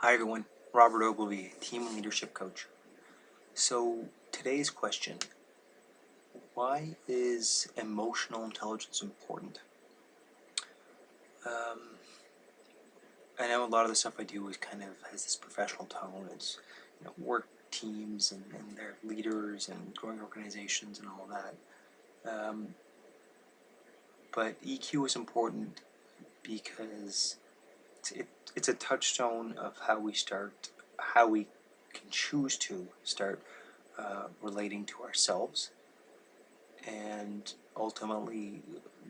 Hi everyone, Robert Ogilvy, Team Leadership Coach. So today's question, why is emotional intelligence important? I know a lot of the stuff I do is kind of has this professional tone. It's work teams and their leaders and growing organizations and all that. But EQ is important because it's a touchstone of how we can choose to start relating to ourselves and ultimately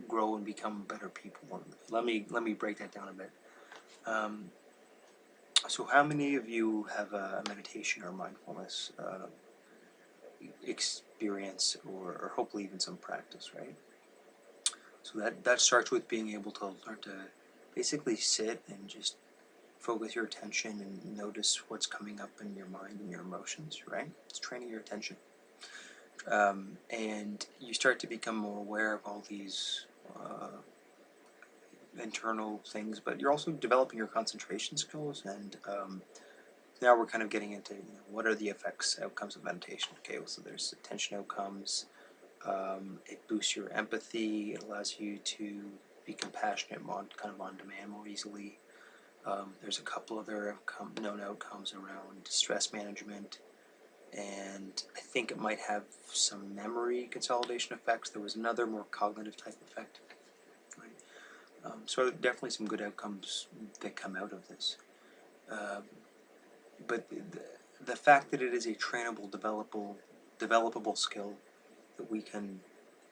grow and become better people. Let me break that down a bit. So how many of you have a meditation or mindfulness experience or hopefully even some practice, right? So that starts with being able to learn to basically sit and just focus your attention and notice what's coming up in your mind and your emotions, right? It's training your attention. And you start to become more aware of all these internal things, but you're also developing your concentration skills. And now we're kind of getting into what are the outcomes of meditation. Okay, so there's attention outcomes. It boosts your empathy. It allows you to be compassionate, kind of on demand more easily. There's a couple other known outcomes around stress management, and I think it might have some memory consolidation effects. There was another more cognitive type effect. Right? So definitely some good outcomes that come out of this. But the fact that it is a trainable, developable skill that we can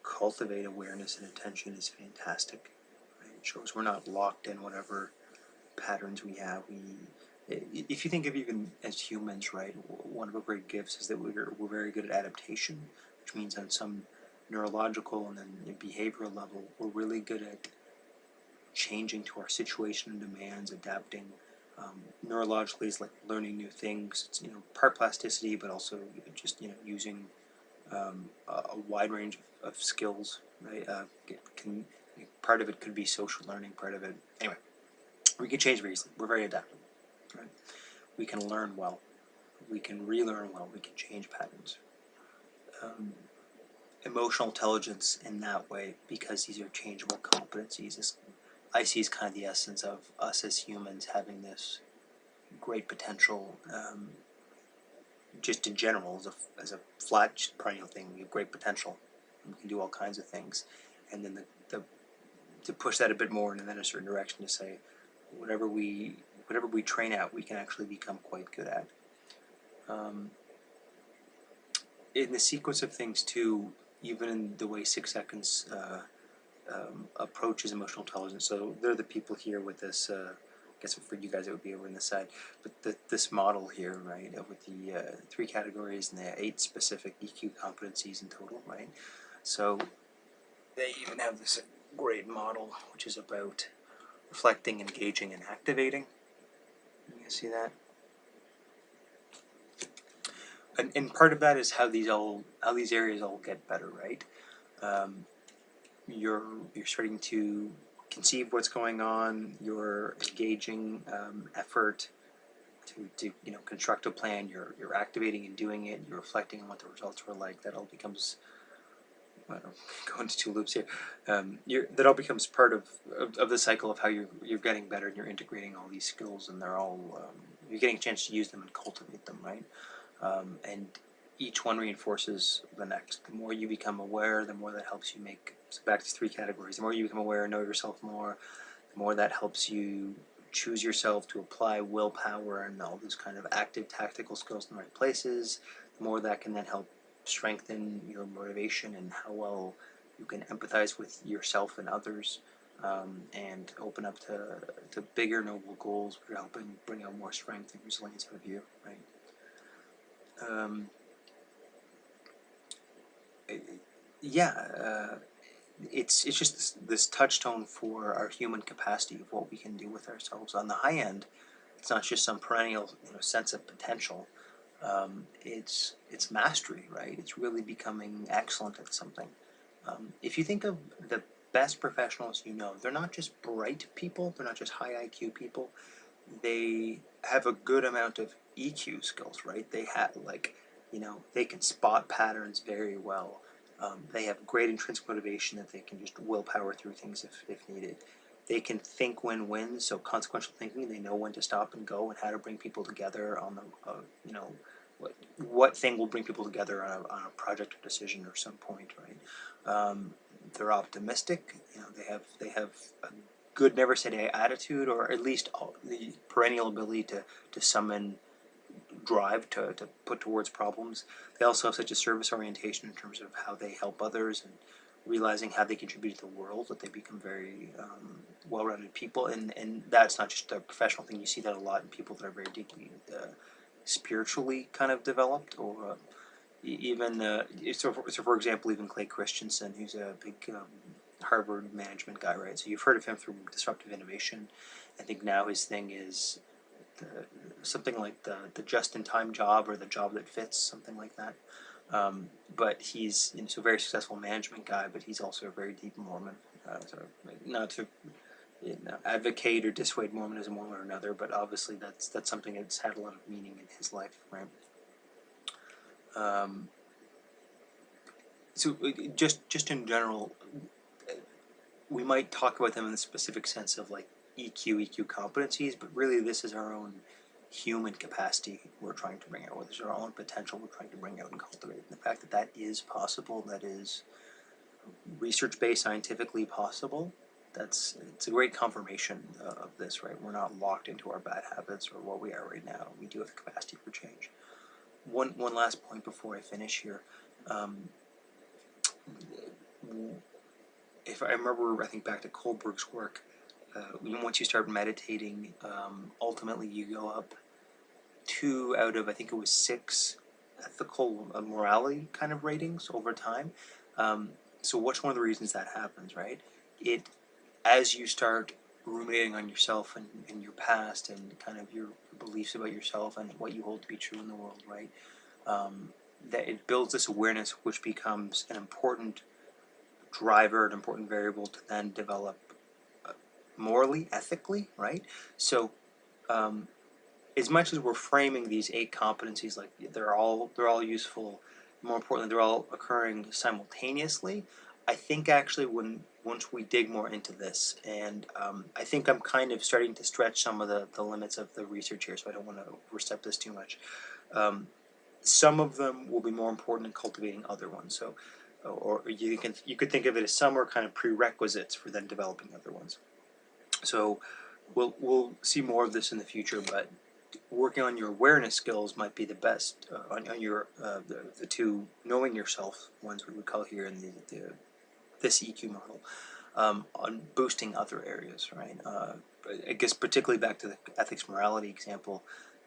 cultivate awareness and attention is fantastic. Right? It shows we're not locked in whatever patterns we have. If you think of even as humans, right, one of our great gifts is that we're very good at adaptation, which means on some neurological and then behavioral level, we're really good at changing to our situation and demands, adapting. Neurologically is like learning new things. It's part plasticity, but also just using a wide range of skills. Right, part of it could be social learning. Part of it, anyway, we can change very easily. We're very adaptable. Right? We can learn well. We can relearn well. We can change patterns. Emotional intelligence in that way, because these are changeable competencies, I see as kind of the essence of us as humans having this great potential. Just in general, as a flat perennial thing, we have great potential. We can do all kinds of things, and then to push that a bit more in a certain direction, to say whatever we train at, we can actually become quite good at. In the sequence of things too, even in the way 6 Seconds approaches emotional intelligence. So they're the people here with this. I guess for you guys it would be over on this side, but this model here, right, with the 3 categories and the 8 specific EQ competencies in total, right? So they even have this great model which is about reflecting, engaging, and activating. You see that? And part of that is how these areas all get better, right? You're starting to conceive what's going on. You're engaging effort to construct a plan. You're activating and doing it. You're reflecting on what the results were like. That all becomes, I don't go into 2 loops here. That all becomes part of the cycle of how you're getting better, and you're integrating all these skills, and they're all you're getting a chance to use them and cultivate them, right? And each one reinforces the next. The more you become aware, the more that helps you make. So back to 3 categories. The more you become aware, know yourself more, the more that helps you choose yourself, to apply willpower and all those kind of active tactical skills in the right places. The more that can then help strengthen your motivation and how well you can empathize with yourself and others, and open up to bigger, noble goals, which are helping bring out more strength and resilience out of you, right? It's just this touchstone for our human capacity of what we can do with ourselves. On the high end, it's not just some perennial sense of potential. It's mastery, right? It's really becoming excellent at something. If you think of the best professionals they're not just bright people, they're not just high IQ people. they have a good amount of EQ skills, right? They have like, they can spot patterns very well. They have great intrinsic motivation that they can just willpower through things if needed. They can think win-win, so consequential thinking. They know when to stop and go and how to bring people together on the, what thing will bring people together on a project or decision or some point, right? They're optimistic. They have a good never say die attitude, or at least the perennial ability to summon drive to put towards problems. They also have such a service orientation in terms of how they help others and realizing how they contribute to the world, that they become very well-rounded people. And that's not just a professional thing. You see that a lot in people that are very deeply spiritually kind of developed, or even so for example, even Clay Christensen, who's a big Harvard management guy, right? So you've heard of him through disruptive innovation. I think now his thing is the, something like the just-in-time job, or the job that fits, something like that. But he's a very successful management guy, but he's also a very deep Mormon. So not to advocate or dissuade Mormonism one way or another, but obviously that's something that's had a lot of meaning in his life, right? So just in general, we might talk about them in the specific sense of like EQ competencies, but really this is our own human capacity we're trying to bring out, or this is our own potential we're trying to bring out and cultivate. And the fact that that is possible, that is research-based, scientifically possible, it's a great confirmation of this, right? We're not locked into our bad habits or what we are right now. We do have the capacity for change. One last point before I finish here. If I remember, I think back to Kohlberg's work, once you start meditating, ultimately you go up 2 out of, I think it was 6 ethical morality kind of ratings over time. So what's one of the reasons that happens, right? As you start ruminating on yourself and your past and kind of your beliefs about yourself and what you hold to be true in the world, right? That it builds this awareness, which becomes an important driver, an important variable to then develop morally, ethically, right? So, as much as we're framing these 8 competencies like they're all useful, more importantly, they're all occurring simultaneously. I think actually once we dig more into this, and I think I'm kind of starting to stretch some of the limits of the research here, so I don't want to overstep this too much. Some of them will be more important in cultivating other ones. So, or you could think of it as some are kind of prerequisites for then developing other ones. So, we'll see more of this in the future, but working on your awareness skills might be the best on your the 2 knowing yourself ones we would call here in this EQ model, on boosting other areas, right? I guess particularly back to the ethics morality example,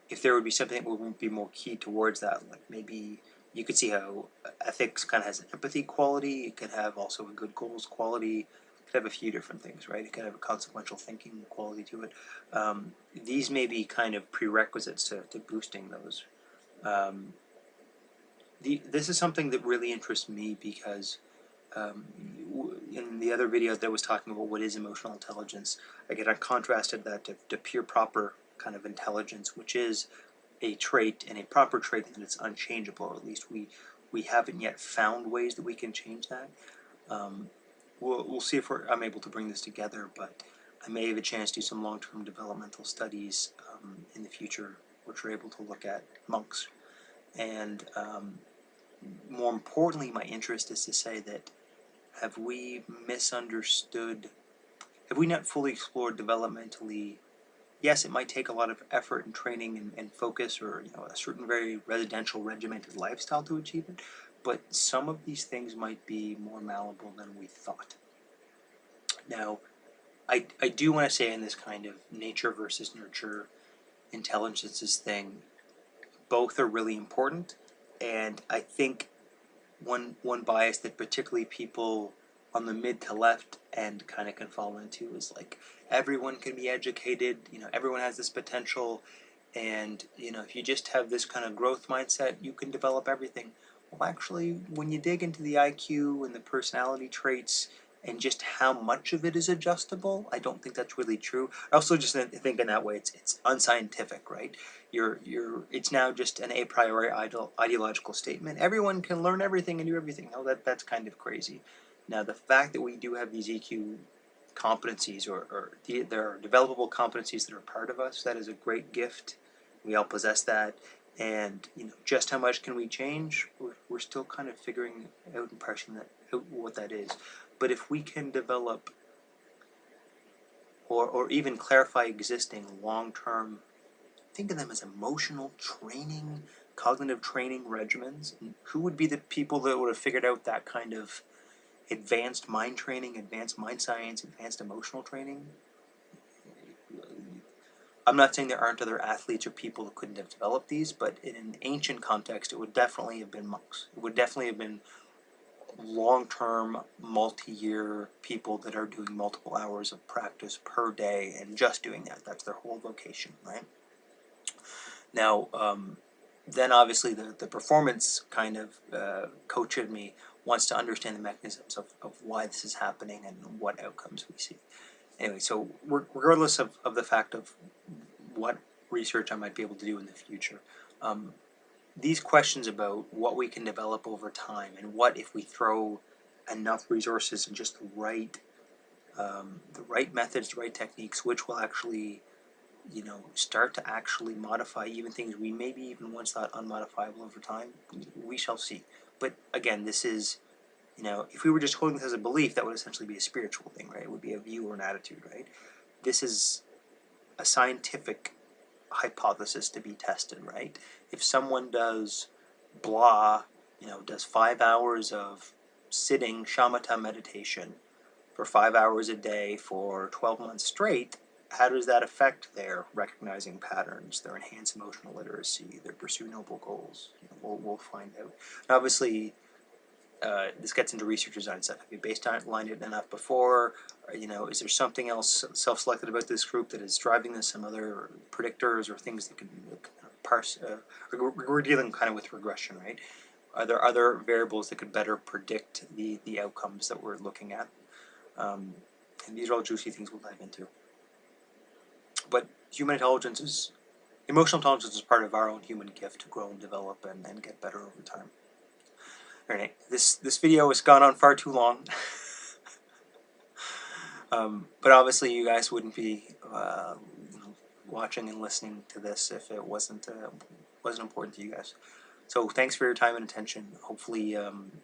if there would be something that would be more key towards that, like maybe you could see how ethics kind of has an empathy quality. It could have also a good goals quality. It could have a few different things, right? It could have a consequential thinking quality to it. These may be kind of prerequisites to boosting those. This is something that really interests me because in the other video that was talking about what is emotional intelligence, again, I contrasted that to pure proper kind of intelligence, which is a trait, and a proper trait, and it's unchangeable, or at least we haven't yet found ways that we can change that. We'll see if I'm able to bring this together, but I may have a chance to do some long-term developmental studies in the future, which are able to look at monks. And more importantly, my interest is to say that have we misunderstood, have we not fully explored developmentally? Yes, it might take a lot of effort and training and focus, or a certain very residential regimented lifestyle to achieve it, but some of these things might be more malleable than we thought. Now, I do want to say in this kind of nature versus nurture intelligences thing, both are really important, and I think one bias that particularly people on the mid to left end kind of can fall into is like everyone can be educated, everyone has this potential, and if you just have this kind of growth mindset, you can develop everything. Well, actually, when you dig into the IQ and the personality traits, and just how much of it is adjustable, I don't think that's really true. I also just think in that way it's unscientific, right? It's now just an a priori ideological statement. Everyone can learn everything and do everything. No, that's kind of crazy. Now the fact that we do have these EQ competencies, there are developable competencies that are part of us, that is a great gift. We all possess that. And just how much can we change? We're still kind of figuring out and parsing that out, what that is. But if we can develop or even clarify existing long-term, think of them as emotional training, cognitive training regimens, who would be the people that would have figured out that kind of advanced mind training, advanced mind science, advanced emotional training? I'm not saying there aren't other athletes or people who couldn't have developed these, but in an ancient context, it would definitely have been monks. It would definitely have been long-term, multi-year people that are doing multiple hours of practice per day and just doing that. That's their whole vocation, right? Now, then obviously the performance kind of coach in me wants to understand the mechanisms of why this is happening and what outcomes we see. Anyway, so regardless of the fact of what research I might be able to do in the future, these questions about what we can develop over time and what if we throw enough resources and just the right methods, the right techniques, which will actually start to actually modify even things we maybe even once thought unmodifiable over time, we shall see. But again, this is, if we were just holding this as a belief, that would essentially be a spiritual thing, right? It would be a view or an attitude, right? This is a scientific hypothesis to be tested, right? If someone does does 5 hours of sitting shamatha meditation for 5 hours a day for 12 months straight, how does that affect their recognizing patterns, their enhanced emotional literacy, their pursue noble goals? We'll find out. And obviously, this gets into research design stuff. Have you baselined it enough before? Is there something else self-selected about this group that is driving this? Some other predictors or things that can parse? We're dealing kind of with regression, right? Are there other variables that could better predict the outcomes that we're looking at? And these are all juicy things we'll dive into. But emotional intelligence is part of our own human gift to grow and develop and get better over time. Alright, this video has gone on far too long. But obviously you guys wouldn't be watching and listening to this if it wasn't important to you guys. So thanks for your time and attention. Hopefully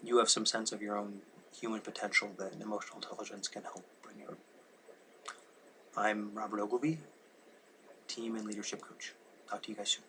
you have some sense of your own human potential that emotional intelligence can help bring out. I'm Robert Ogilvie, team and leadership coach. Talk to you guys soon.